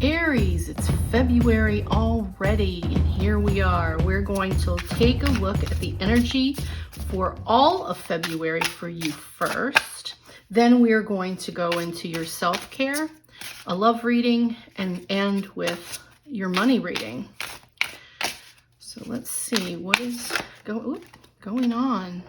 Aries, it's February already, and here we are. We're going to take a look at the energy for all of February for you first. Then we are going to go into your self-care, a love reading, and end with your money reading. So let's see what is going on.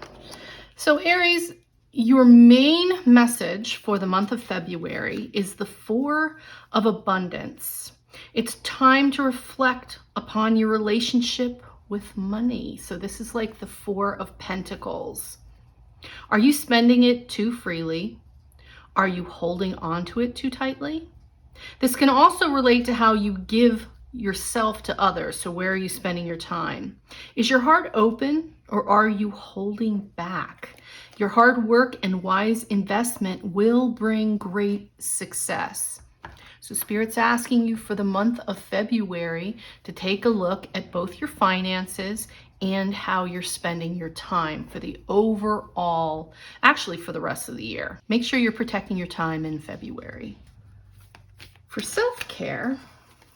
So Aries, your main message for the month of February is the Four of Abundance. It's time to reflect upon your relationship with money. So this is like the Four of Pentacles. Are you spending it too freely? Are you holding on to it too tightly? This can also relate to how you give yourself to others. So where are you spending your time? Is your heart open or are you holding back? Your hard work and wise investment will bring great success. So Spirit's asking you for the month of February to take a look at both your finances and how you're spending your time for the overall, actually for the rest of the year. Make sure you're protecting your time in February. For self-care,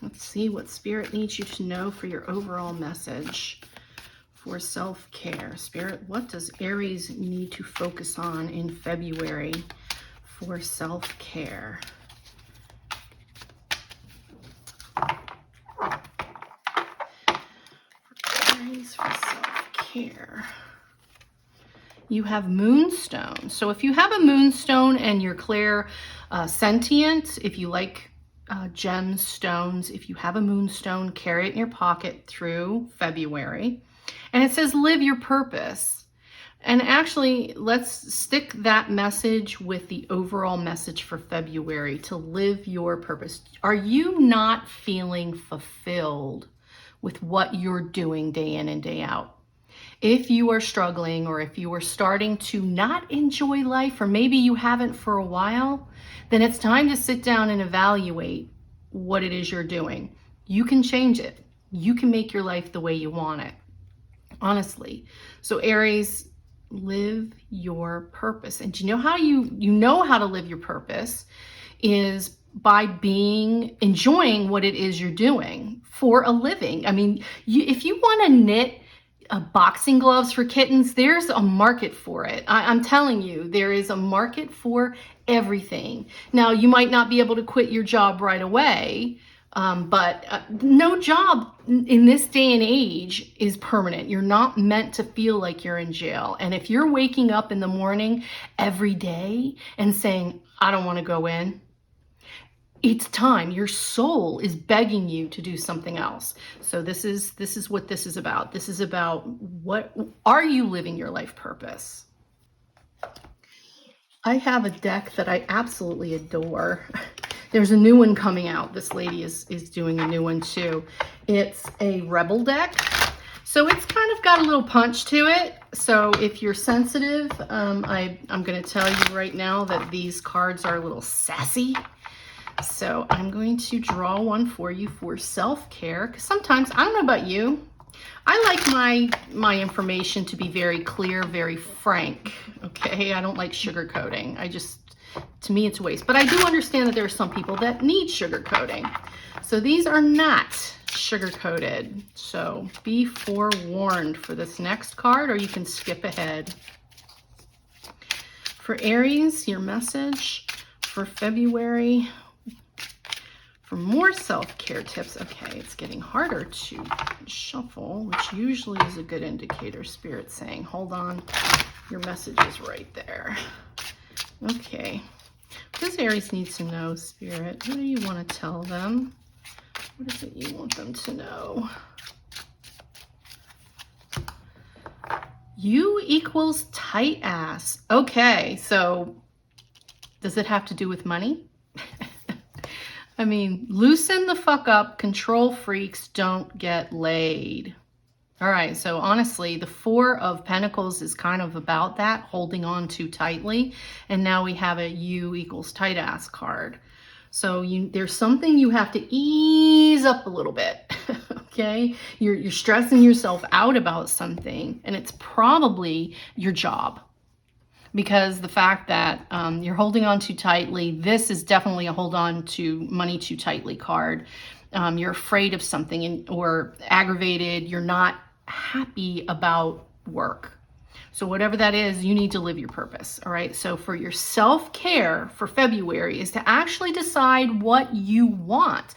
let's see what Spirit needs you to know for your overall message for self-care. Spirit, what does Aries need to focus on in February for self-care? Aries for self-care. You have moonstone. So if you have a moonstone and you're clear sentient, if you like gems, stones, if you have a moonstone, carry it in your pocket through February. And it says, live your purpose. And actually, let's stick that message with the overall message for February, to live your purpose. Are you not feeling fulfilled with what you're doing day in and day out? If you are struggling, or if you are starting to not enjoy life, or maybe you haven't for a while, then it's time to sit down and evaluate what it is you're doing. You can change it. You can make your life the way you want it. Honestly. So Aries, live your purpose. And do you know how you know how to live your purpose is by enjoying what it is you're doing for a living. I mean, if you want to knit boxing gloves for kittens, there's a market for it. I'm telling you, there is a market for everything. Now, you might not be able to quit your job right away, but no job in this day and age is permanent. You're not meant to feel like you're in jail. And if you're waking up in the morning every day and saying, I don't want to go in, it's time. Your soul is begging you to do something else. So this is what this is about. This is about, what are you living your life purpose? I have a deck that I absolutely adore. There's a new one coming out. This lady is doing a new one too. It's a Rebel deck. So it's kind of got a little punch to it. So if you're sensitive, I'm going to tell you right now that these cards are a little sassy. So I'm going to draw one for you for self-care, because sometimes, I don't know about you, I like my information to be very clear, very frank, okay? I don't like sugarcoating. To me, it's a waste. But I do understand that there are some people that need sugarcoating. So these are not sugar-coated. So be forewarned for this next card, or you can skip ahead. For Aries, your message for February, for more self-care tips. Okay, it's getting harder to shuffle, which usually is a good indicator. Spirit saying, hold on, your message is right there. Okay, what does Aries need to know, Spirit? What do you want to tell them? What is it you want them to know? You equals tight ass. Okay, so does it have to do with money? I mean, loosen the fuck up. Control freaks don't get laid. All right, so honestly, the Four of Pentacles is kind of about that, holding on too tightly. And now we have a U equals tight ass card. So there's something you have to ease up a little bit, okay? You're stressing yourself out about something, and it's probably your job. because the fact that you're holding on too tightly, this is definitely a hold on to money too tightly card. You're afraid of something or aggravated. You're not happy about work. So whatever that is, you need to live your purpose. All right. So for your self-care for February is to actually decide what you want.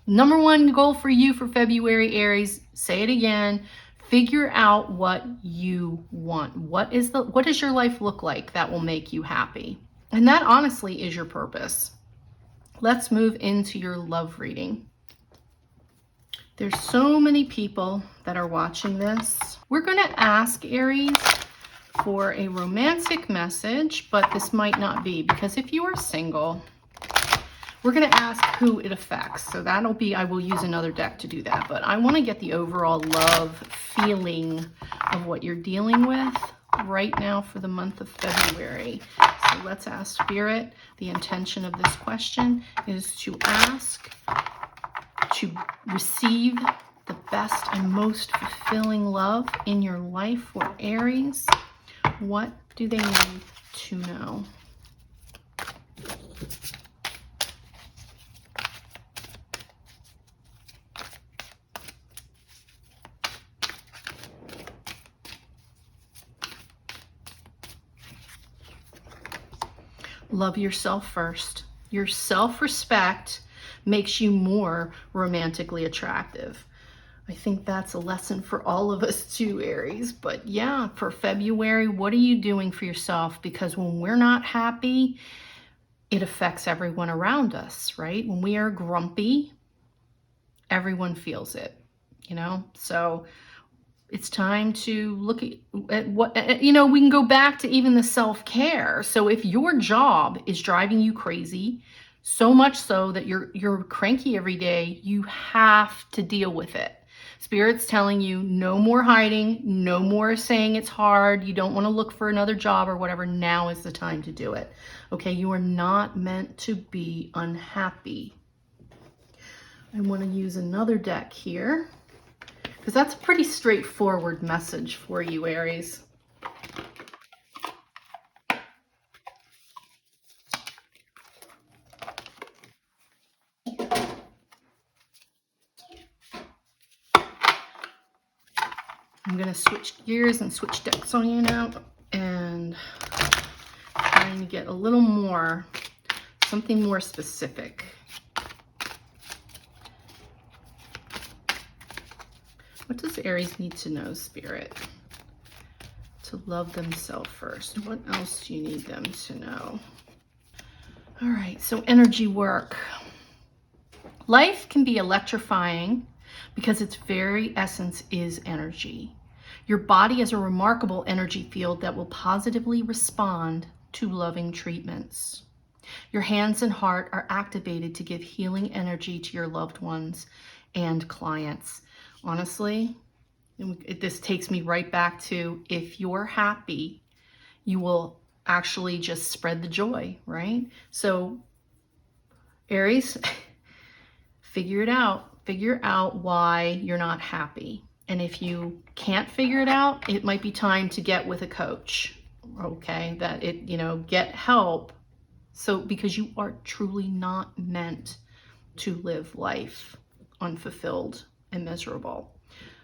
Number one goal for you for February, Aries, say it again, figure out what you want. What does your life look like that will make you happy? And that honestly is your purpose. Let's move into your love reading. There's so many people that are watching this. We're going to ask Aries for a romantic message, but this might not be, because if you are single, we're going to ask who it affects. So that'll be, I will use another deck to do that, but I want to get the overall love feeling of what you're dealing with right now for the month of February. So let's ask Spirit. The intention of this question is to ask to receive the best and most fulfilling love in your life for Aries. What do they need to know? Love yourself first. Your self-respect makes you more romantically attractive. I think that's a lesson for all of us too, Aries. But yeah, for February, what are you doing for yourself? Because when we're not happy, it affects everyone around us, right? When we are grumpy, everyone feels it, you know? So it's time to look at what, you know, we can go back to even the self-care. So if your job is driving you crazy, so much so that you're cranky every day, you have to deal with it. Spirit's telling you no more hiding, no more saying it's hard, you don't want to look for another job or whatever. Now is the time to do it. Okay, you are not meant to be unhappy. I want to use another deck here, because that's a pretty straightforward message for you, Aries. I'm going to switch gears and switch decks on you now, and trying to get a little more, something more specific. What does Aries need to know, Spirit? To love themselves first. What else do you need them to know? All right, so energy work. Life can be electrifying because its very essence is energy. Your body is a remarkable energy field that will positively respond to loving treatments. Your hands and heart are activated to give healing energy to your loved ones and clients. Honestly, this takes me right back to, if you're happy, you will actually just spread the joy, right? So Aries, figure it out. Figure out why you're not happy. And if you can't figure it out, it might be time to get with a coach, okay? That it, you know, get help. So, because you are truly not meant to live life unfulfilled and miserable.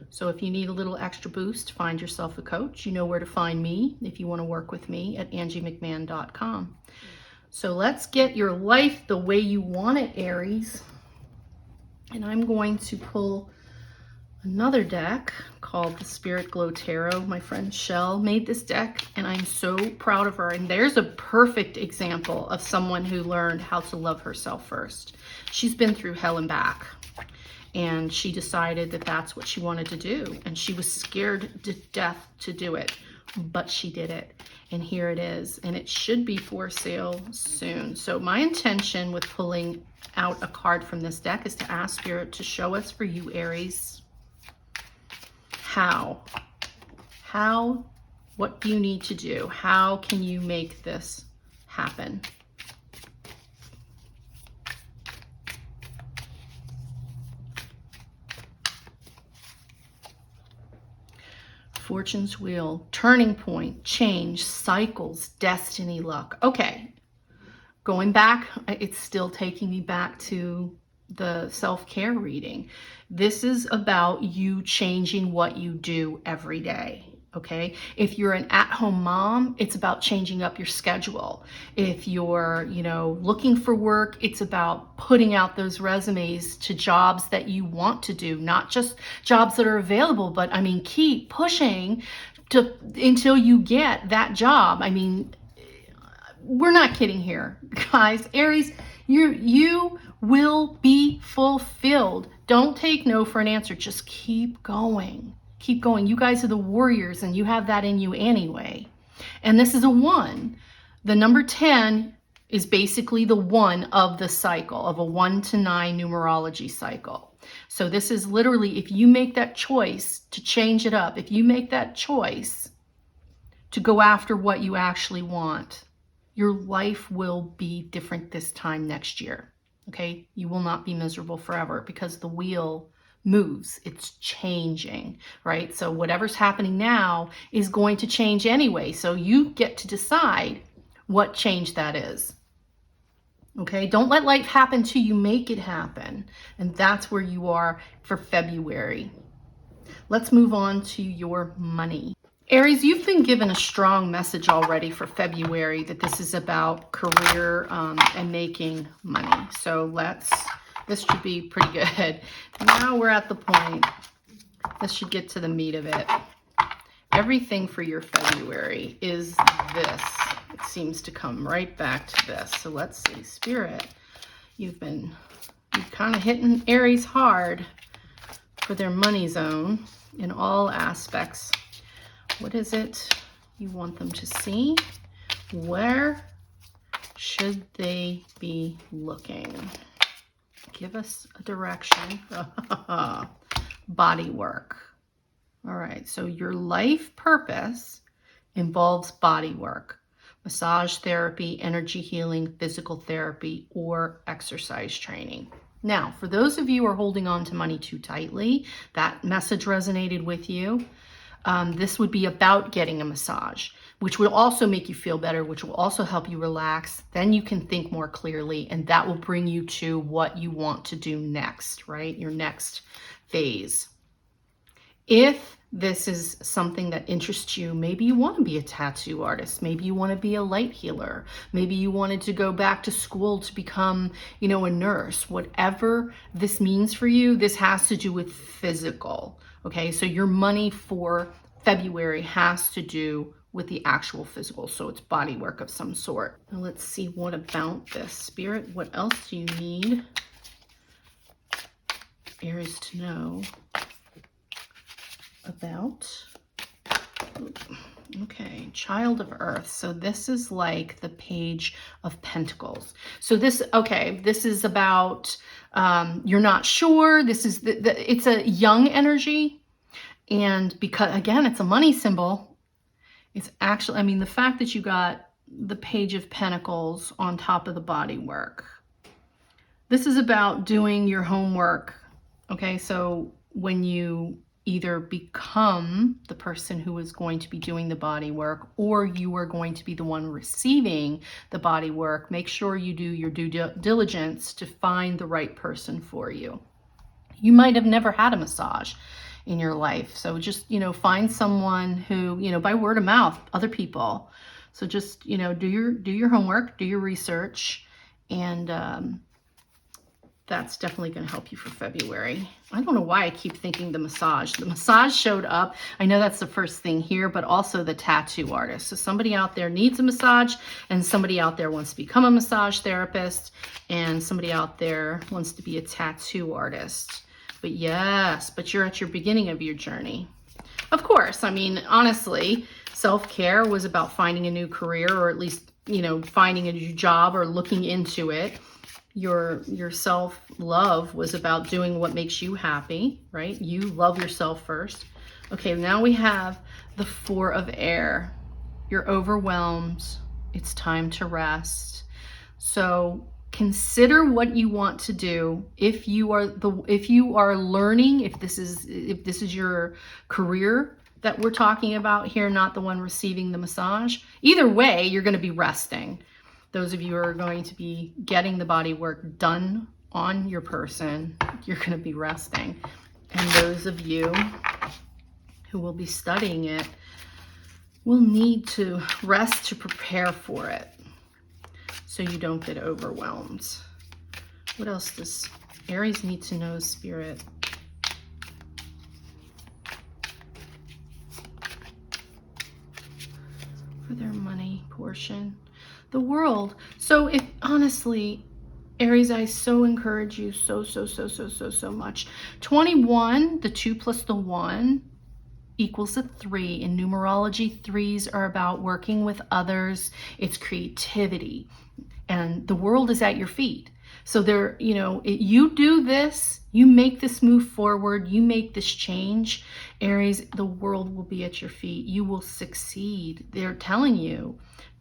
So if you need a little extra boost, find yourself a coach. You know where to find me if you want to work with me at angiemcmann.com. So let's get your life the way you want it, Aries. And I'm going to pull another deck called the Spirit Glow Tarot. My friend Shelle made this deck, and I'm so proud of her. And there's a perfect example of someone who learned how to love herself first. She's been through hell and back, and she decided that that's what she wanted to do. And she was scared to death to do it, but she did it. And here it is, and it should be for sale soon. So my intention with pulling out a card from this deck is to ask Spirit to show us for you, Aries, how, what do you need to do? How can you make this happen? Fortune's wheel, turning point, change, cycles, destiny, luck. Okay, going back, it's still taking me back to the self-care reading. This is about you changing what you do every day. Okay, if you're an at-home mom, it's about changing up your schedule. If you're, looking for work, it's about putting out those resumes to jobs that you want to do, not just jobs that are available, but I mean, keep pushing until you get that job. I mean, we're not kidding here, guys. Aries, you will be fulfilled. Don't take no for an answer. Just keep going. Keep going. You guys are the warriors, and you have that in you anyway. And this is a 1. The number 10 is basically the 1 of the cycle, of a 1 to 9 numerology cycle. So this is literally, if you make that choice to change it up, if you make that choice to go after what you actually want, your life will be different this time next year. Okay? You will not be miserable forever because the wheel moves. It's changing, right? So whatever's happening now is going to change anyway. So you get to decide what change that is. Okay? Don't let life happen to you. Make it happen. And that's where you are for February. Let's move on to your money. Aries, you've been given a strong message already for February that this is about career and making money. So this should be pretty good. Now we're at the point. This should get to the meat of it. Everything for your February is this. It seems to come right back to this. So let's see. Spirit, you've kind of hitting Aries hard for their money zone in all aspects. What is it you want them to see? Where should they be looking? Give us a direction. Body work. All right, so your life purpose involves body work. Massage therapy, energy healing, physical therapy, or exercise training. Now, for those of you who are holding on to money too tightly, that message resonated with you. This would be about getting a massage, which will also make you feel better, which will also help you relax. Then you can think more clearly, and that will bring you to what you want to do next, right? Your next phase. If this is something that interests you, maybe you want to be a tattoo artist. Maybe you want to be a light healer. Maybe you wanted to go back to school to become, a nurse. Whatever this means for you, this has to do with physical. Okay, so your money for February has to do with the actual physical. So it's body work of some sort. Now let's see, what about this? Spirit, what else do you need Aries to know about? Okay, Child of Earth. So this is like the Page of Pentacles. So this is about, you're not sure. This is, it's a young energy. And because, again, it's a money symbol, it's actually, the fact that you got the Page of Pentacles on top of the body work. This is about doing your homework. Okay, so when you either become the person who is going to be doing the body work, or you are going to be the one receiving the body work, make sure you do your due diligence to find the right person for you. You might have never had a massage in your life. So just, find someone who, by word of mouth, other people. So just, do your homework, do your research, and that's definitely going to help you for February. I don't know why I keep thinking the massage. The massage showed up. I know that's the first thing here, but also the tattoo artist. So somebody out there needs a massage, and somebody out there wants to become a massage therapist, and somebody out there wants to be a tattoo artist. But yes, but you're at your beginning of your journey. Of course, honestly, self-care was about finding a new career, or at least, finding a new job or looking into it. Your self-love was about doing what makes you happy, right? You love yourself first. Okay, now we have the Four of Air. You're overwhelmed. It's time to rest. So consider what you want to do. If you are learning, if this is your career, that we're talking about here, not the one receiving the massage. Either way, you're going to be resting. Those of you who are going to be getting the body work done on your person, you're going to be resting. And those of you who will be studying it will need to rest to prepare for it so you don't get overwhelmed. What else does Aries need to know, Spirit? For their money portion. The World. So if honestly, Aries, I so encourage you so much. 21, the 2 plus the 1 equals a 3. In numerology, 3s are about working with others. It's creativity. And the world is at your feet. So there, you know, you do this, you make this move forward, you make this change, Aries, the world will be at your feet. You will succeed. They're telling you,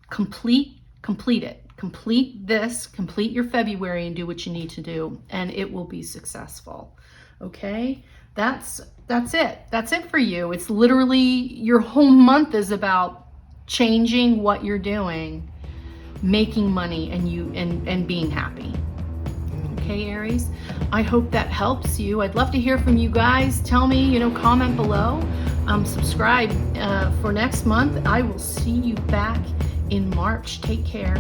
complete it. Complete this, complete your February and do what you need to do, and it will be successful. Okay? That's it. That's it for you. It's literally your whole month is about changing what you're doing, making money, and being happy. Okay, Aries, I hope that helps you. I'd love to hear from you guys. Tell me, you know, comment below. Subscribe for next month. I will see you back in March. Take care.